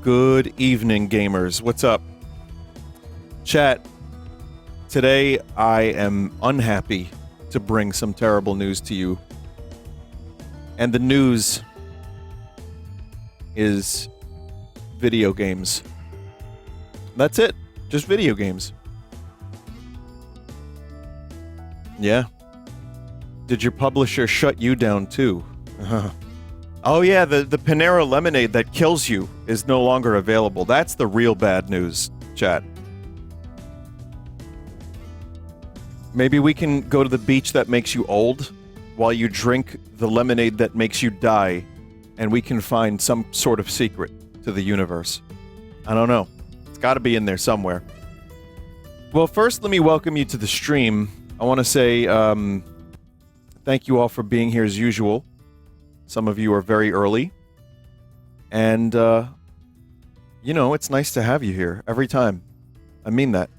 Good evening, gamers. What's up? Chat, today I am unhappy to bring some terrible news to you. And the news is video games. That's it. Just video games. Yeah. Did your publisher shut you down too? Oh yeah, the Panera lemonade that kills you is no longer available. That's the real bad news, chat. Maybe we can go to the beach that makes you old while you drink the lemonade that makes you die, and we can find some sort of secret to the universe. I don't know. It's got to be in there somewhere. Well, first, let me welcome you to the stream. I want to say thank you all for being here as usual. Some of you are very early. And, you know, it's nice to have you here every time. I mean that.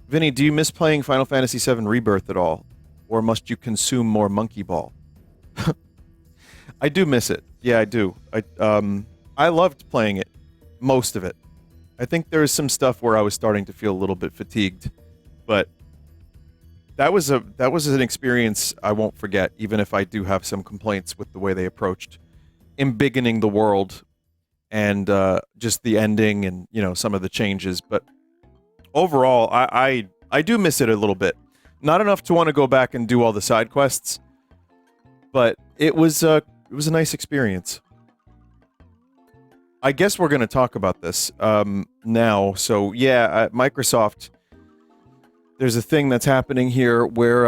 Vinny, do you miss playing Final Fantasy VII Rebirth at all? Or must you consume more Monkey Ball? I do miss it. Yeah, I do. I loved playing it. Most of it. I think there was some stuff where I was starting to feel a little bit fatigued. But that was an experience I won't forget, even if I do have some complaints with the way they approached embiggening the world and just the ending and, you know, some of the changes. But overall, I do miss it a little bit. Not enough to want to go back and do all the side quests, but it was a nice experience. I guess we're going to talk about this now. So yeah, Microsoft. There's a thing that's happening here where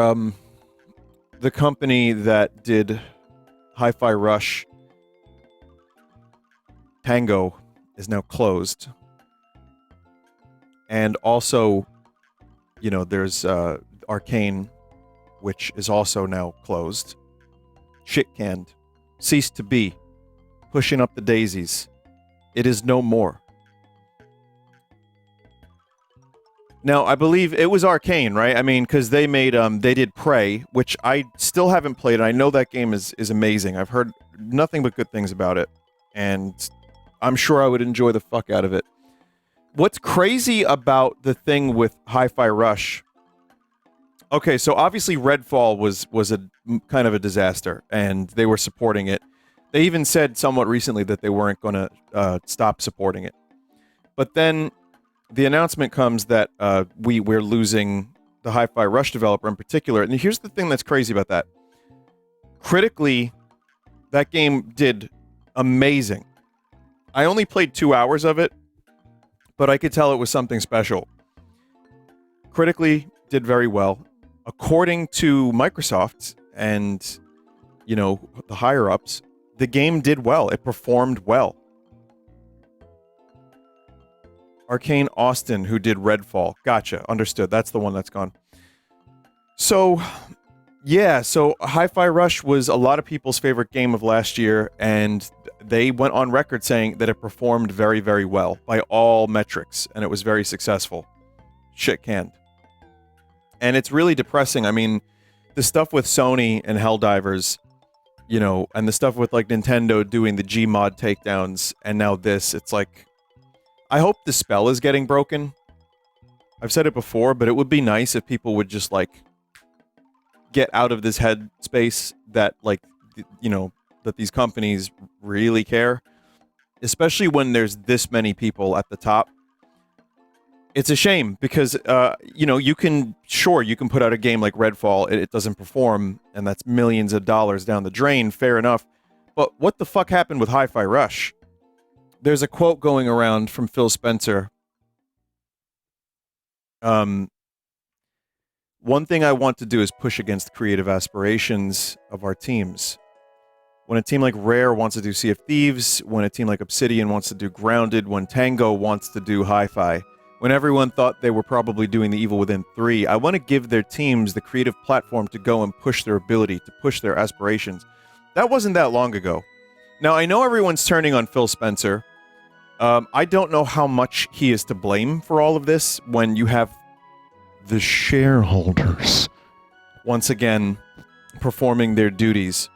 the company that did Hi-Fi Rush, Tango, is now closed. And also, you know, there's Arkane, which is also now closed. Shit-canned. Ceased to be. Pushing up the daisies. It is no more. Now, I believe it was Arkane, right? I mean, because they made, they did Prey, which I still haven't played, and I know that game is amazing. I've heard nothing but good things about it, and I'm sure I would enjoy the fuck out of it. What's crazy about the thing with Hi-Fi Rush... Okay, so obviously Redfall was a kind of a disaster, and they were supporting it. They even said somewhat recently that they weren't going to stop supporting it. But then the announcement comes that we're losing the Hi-Fi Rush developer in particular. And here's the thing that's crazy about that. Critically, that game did amazing. I only played 2 hours of it, but I could tell it was something special. Critically, did very well. According to Microsoft and, you know, the higher-ups, the game did well. It performed well. Arkane Austin, who did Redfall. Gotcha. Understood. That's the one that's gone. So, yeah. So, Hi-Fi Rush was a lot of people's favorite game of last year, and they went on record saying that it performed very, very well by all metrics, and it was very successful. Shit canned. And it's really depressing. I mean, the stuff with Sony and Helldivers, you know, and the stuff with, like, Nintendo doing the Gmod takedowns, and now this, it's like... I hope the spell is getting broken. I've said it before, but it would be nice if people would just, like, get out of this headspace that, like, you know, that these companies really care. Especially when there's this many people at the top. It's a shame, because, you know, you can put out a game like Redfall, it doesn't perform, and that's millions of dollars down the drain, fair enough. But what the fuck happened with Hi-Fi Rush? There's a quote going around from Phil Spencer. One thing I want to do is push against the creative aspirations of our teams. When a team like Rare wants to do Sea of Thieves, when a team like Obsidian wants to do Grounded, when Tango wants to do Hi-Fi, when everyone thought they were probably doing The Evil Within 3, I want to give their teams the creative platform to go and push their ability, to push their aspirations. That wasn't that long ago. Now, I know everyone's turning on Phil Spencer. I don't know how much he is to blame for all of this when you have the shareholders once again performing their duties.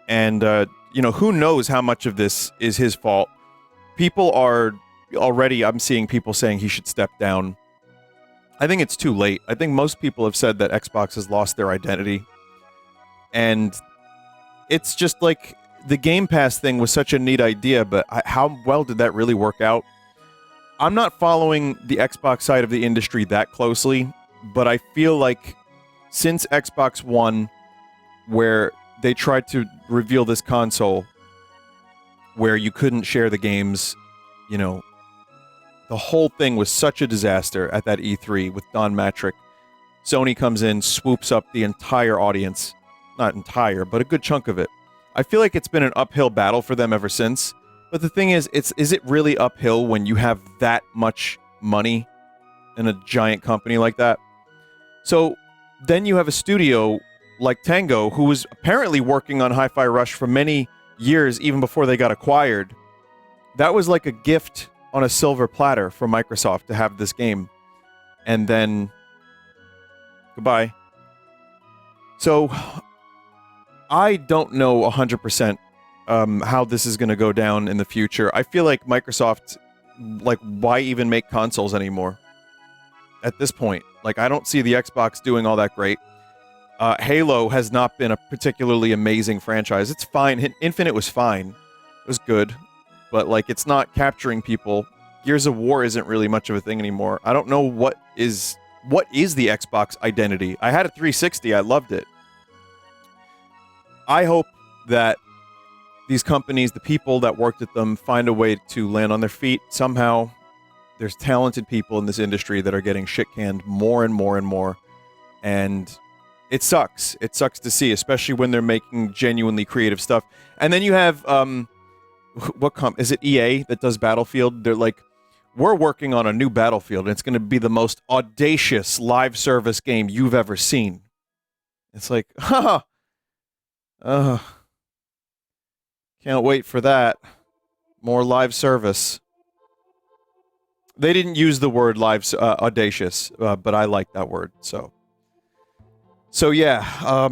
And, you know, who knows how much of this is his fault. People are already I'm seeing people saying he should step down. I think it's too late. I think most people have said that Xbox has lost their identity. And it's just like the Game Pass thing was such a neat idea, but how well did that really work out? I'm not following the Xbox side of the industry that closely, but I feel like since Xbox One, where they tried to reveal this console where you couldn't share the games, you know, the whole thing was such a disaster at that E3 with Don Matrick. Sony comes in, swoops up the entire audience. Not entire, but a good chunk of it. I feel like it's been an uphill battle for them ever since. But the thing is it really uphill when you have that much money in a giant company like that? So then you have a studio like Tango, who was apparently working on Hi-Fi Rush for many years, even before they got acquired. That was like a gift on a silver platter for Microsoft to have this game. And then... goodbye. So, I don't know 100% how this is going to go down in the future. I feel like Microsoft, like, why even make consoles anymore? At this point. Like, I don't see the Xbox doing all that great. Halo has not been a particularly amazing franchise. It's fine. Infinite was fine. It was good. But, like, it's not capturing people. Gears of War isn't really much of a thing anymore. I don't know what is the Xbox identity. I had a 360. I loved it. I hope that these companies, the people that worked at them, find a way to land on their feet. Somehow, there's talented people in this industry that are getting shit-canned more and more and more. And it sucks. It sucks to see, especially when they're making genuinely creative stuff. And then you have, is it EA that does Battlefield? They're like, we're working on a new Battlefield, and it's going to be the most audacious live service game you've ever seen. It's like, haha. Can't wait for that. More live service. They didn't use the word audacious, but I like that word. So yeah.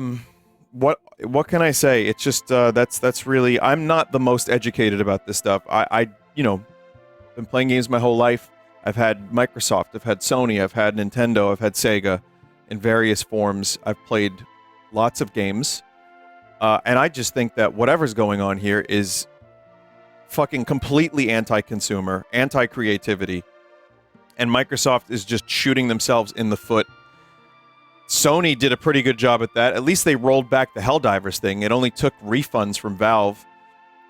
What can I say? It's just that's really. I'm not the most educated about this stuff. I been playing games my whole life. I've had Microsoft, I've had Sony, I've had Nintendo, I've had Sega in various forms. I've played lots of games. And I just think that whatever's going on here is fucking completely anti-consumer, anti-creativity. And Microsoft is just shooting themselves in the foot. Sony did a pretty good job at that. At least they rolled back the Helldivers thing. It only took refunds from Valve.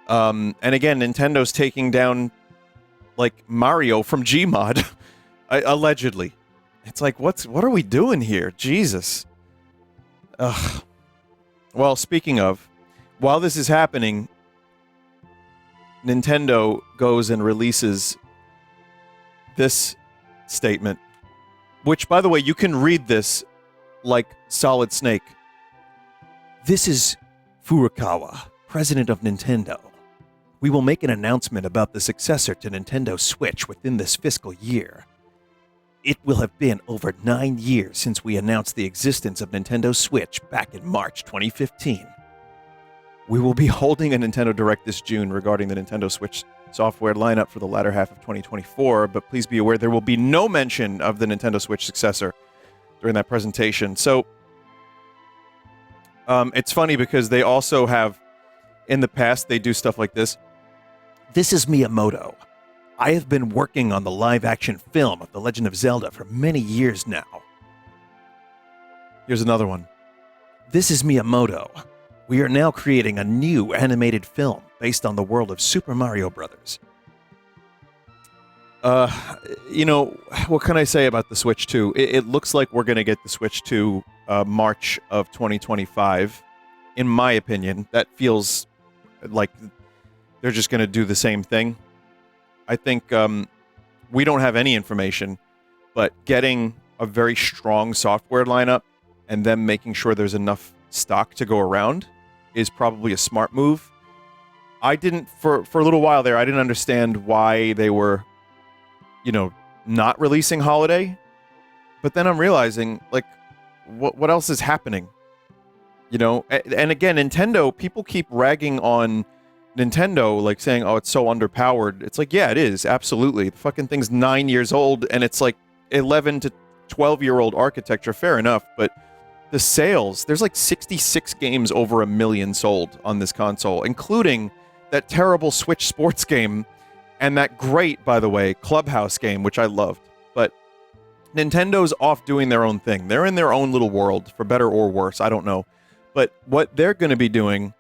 And again, Nintendo's taking down, like, Mario from Gmod. Allegedly. It's like, what are we doing here? Jesus. Ugh. Well, speaking of, while this is happening, Nintendo goes and releases this statement, which, by the way, you can read this like Solid Snake. This is Furukawa, president of Nintendo. We will make an announcement about the successor to Nintendo Switch within this fiscal year. It will have been over 9 years since we announced the existence of Nintendo Switch back in March 2015. We will be holding a Nintendo Direct this June regarding the Nintendo Switch software lineup for the latter half of 2024, but please be aware there will be no mention of the Nintendo Switch successor during that presentation. So, it's funny because they also have, in the past, they do stuff like this. This is Miyamoto. I have been working on the live-action film of The Legend of Zelda for many years now. Here's another one. This is Miyamoto. We are now creating a new animated film based on the world of Super Mario Brothers. What can I say about the Switch 2? It looks like we're going to get the Switch 2 March of 2025. In my opinion, that feels like they're just going to do the same thing. I think we don't have any information, but getting a very strong software lineup and them making sure there's enough stock to go around is probably a smart move. I didn't, for a little while there, I didn't understand why they were, not releasing Holiday. But then I'm realizing, like, what else is happening? And again, Nintendo, people keep ragging on Nintendo, like, saying, oh, it's so underpowered. It's like, yeah, it is. Absolutely. The fucking thing's 9 years old, and it's like 11 to 12-year-old architecture. Fair enough, but the sales, there's like 66 games over 1 million sold on this console, including that terrible Switch sports game and that great, by the way, Clubhouse game, which I loved. But Nintendo's off doing their own thing. They're in their own little world, for better or worse. I don't know. But what they're going to be doing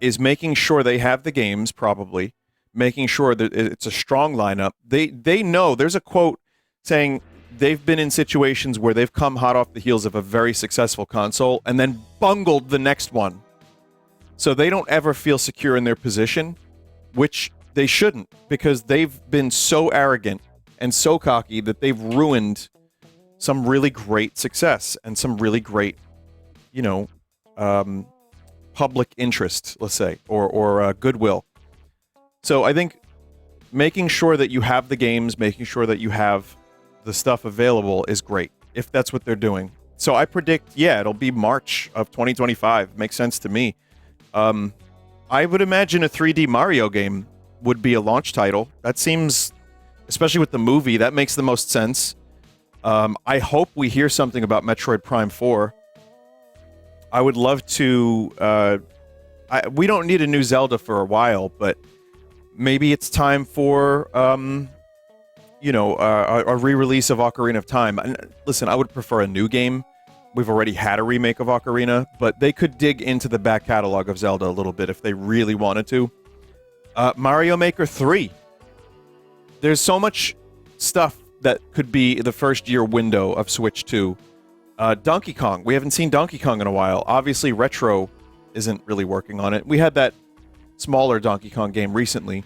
is making sure they have the games, probably, making sure that it's a strong lineup. They know, there's a quote saying they've been in situations where they've come hot off the heels of a very successful console and then bungled the next one. So they don't ever feel secure in their position, which they shouldn't, because they've been so arrogant and so cocky that they've ruined some really great success and some really great, you know, public interest, let's say, or goodwill. So I think making sure that you have the games, making sure that you have the stuff available is great, if that's what they're doing. So I predict, yeah, it'll be March of 2025. Makes sense to me. I would imagine a 3D Mario game would be a launch title. That seems, especially with the movie, that makes the most sense. I hope we hear something about Metroid Prime 4. I would love to... we don't need a new Zelda for a while, but maybe it's time for, you know, a re-release of Ocarina of Time. And listen, I would prefer a new game. We've already had a remake of Ocarina, but they could dig into the back catalog of Zelda a little bit if they really wanted to. Mario Maker 3. There's so much stuff that could be the first year window of Switch 2. Donkey Kong. We haven't seen Donkey Kong in a while. Obviously, Retro isn't really working on it. We had that smaller Donkey Kong game recently,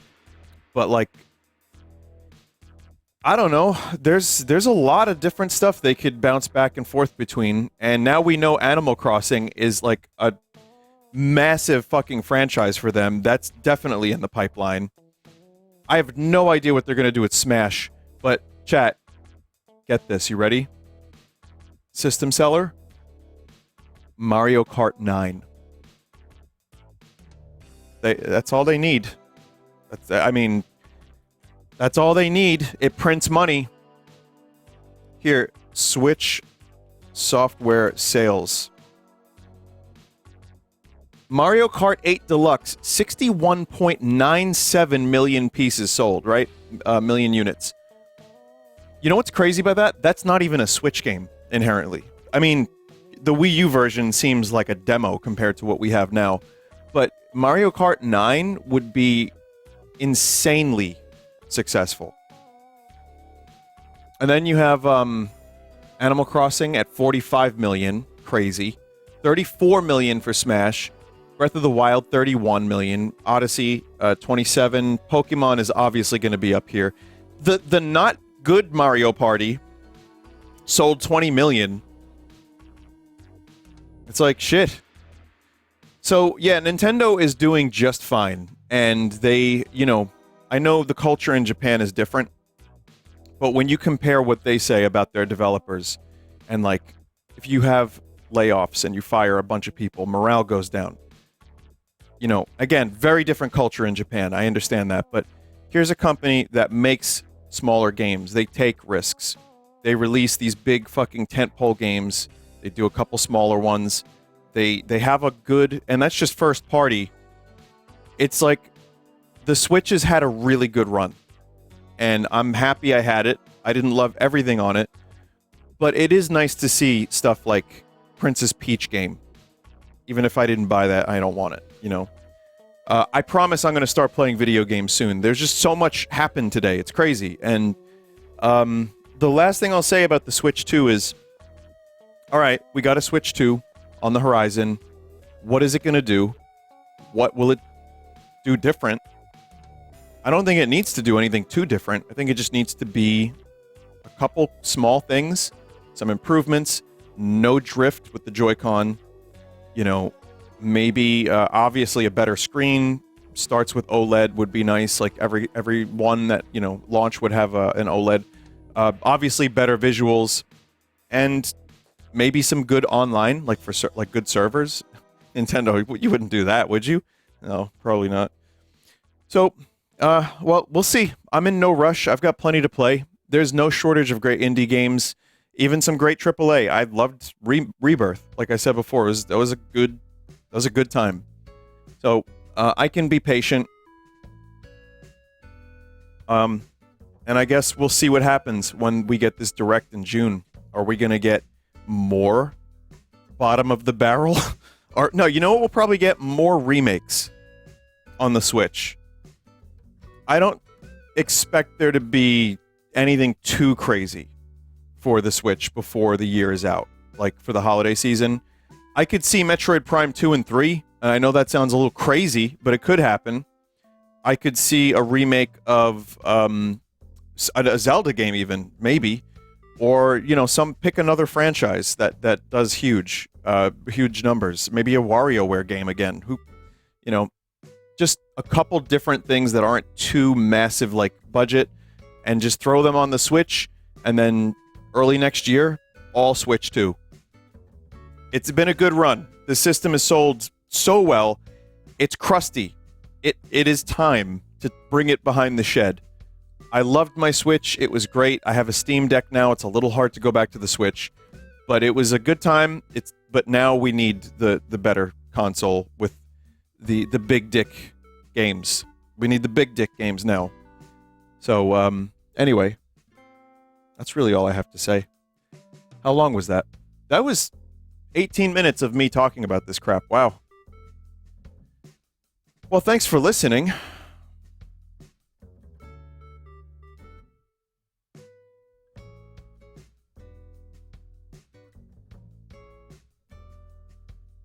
but like, I don't know. There's a lot of different stuff they could bounce back and forth between, and now we know Animal Crossing is like a massive fucking franchise for them. That's definitely in the pipeline. I have no idea what they're going to do with Smash, but chat, get this. You ready? System seller? Mario Kart 9. That's all they need. I mean, that's all they need. It prints money. Here, Switch software sales. Mario Kart 8 Deluxe, 61.97 million pieces sold, right? Million units. You know what's crazy about that? That's not even a Switch game, inherently. I mean, the Wii U version seems like a demo compared to what we have now. But Mario Kart 9 would be insanely successful. And then you have Animal Crossing at 45 million. Crazy. 34 million for Smash. Breath of the Wild, 31 million. Odyssey, 27. Pokemon is obviously going to be up here. The not good Mario Party sold 20 million. It's like, shit. So, yeah, Nintendo is doing just fine. And they, you know, I know the culture in Japan is different. But when you compare what they say about their developers, and like, if you have layoffs and you fire a bunch of people, morale goes down. You know, again, very different culture in Japan. I understand that. But here's a company that makes smaller games. They take risks. They release these big fucking tentpole games. They do a couple smaller ones. They have a good, and that's just first party. It's like the Switch has had a really good run. And I'm happy I had it. I didn't love everything on it. But it is nice to see stuff like Princess Peach game. Even if I didn't buy that, I don't want it, you know. I promise I'm going to start playing video games soon. There's just so much happened today. It's crazy. And the last thing I'll say about the Switch 2 is, all right, we got a Switch 2 on the horizon. What is it going to do? What will it do different? I don't think it needs to do anything too different. I think it just needs to be a couple small things, some improvements, no drift with the Joy-Con, you know, maybe obviously a better screen. Starts with OLED would be nice. Like every one that, you know, launch would have an OLED. Obviously better visuals, and maybe some good online, like for like good servers. Nintendo, you wouldn't do that, would you? No, probably not. So, well, we'll see. I'm in no rush. I've got plenty to play. There's no shortage of great indie games, even some great AAA. I loved Rebirth. Like I said before, that was a good time. So I can be patient. And I guess we'll see what happens when we get this direct in June. Are we gonna get more bottom of the barrel? Or no, you know what? We'll probably get more remakes on the Switch. I don't expect there to be anything too crazy for the Switch before the year is out. Like for the holiday season, I could see Metroid Prime 2 and 3. And I know that sounds a little crazy, but it could happen. I could see a remake of a Zelda game, even maybe, or pick another franchise that does huge numbers. Maybe a WarioWare game again. Just a couple different things that aren't too massive, like budget, and just throw them on the Switch, and then early next year, all Switch 2. It's been a good run. The system is sold so well. It's crusty. It is time to bring it behind the shed. I loved my Switch. It was great. I have a Steam Deck now. It's a little hard to go back to the Switch, but it was a good time. But now we need the better console with the big dick games. We need the big dick games now. So anyway, that's really all I have to say. How long was that? That was 18 minutes of me talking about this crap. Wow. Well, thanks for listening.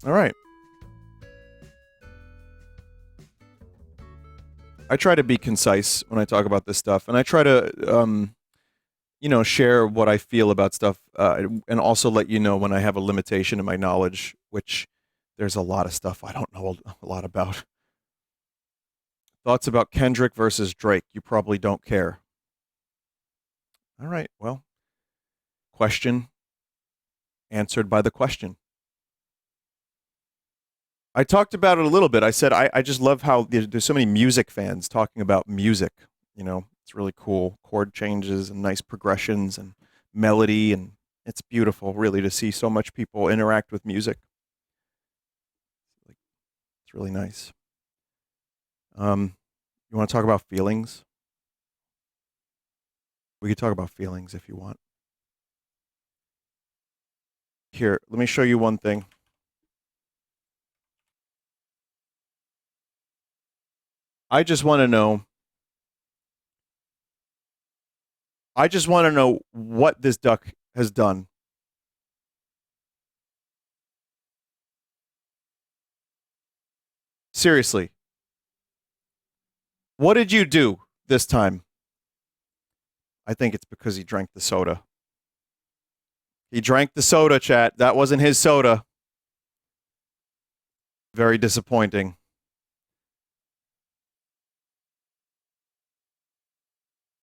All right. I try to be concise when I talk about this stuff, and I try to, share what I feel about stuff, and also let you know when I have a limitation in my knowledge, which there's a lot of stuff I don't know a lot about. Thoughts about Kendrick versus Drake? You probably don't care. All right, well, question answered by the question. I talked about it a little bit. I said I just love how there's so many music fans talking about music. It's really cool. Chord changes and nice progressions and melody, and it's beautiful, really, to see so much people interact with music. It's really nice. You want to talk about feelings? We could talk about feelings if you want. Here, let me show you one thing. I just want to know what this duck has done. Seriously. What did you do this time? I think it's because he drank the soda. He drank the soda, chat. That wasn't his soda. Very disappointing.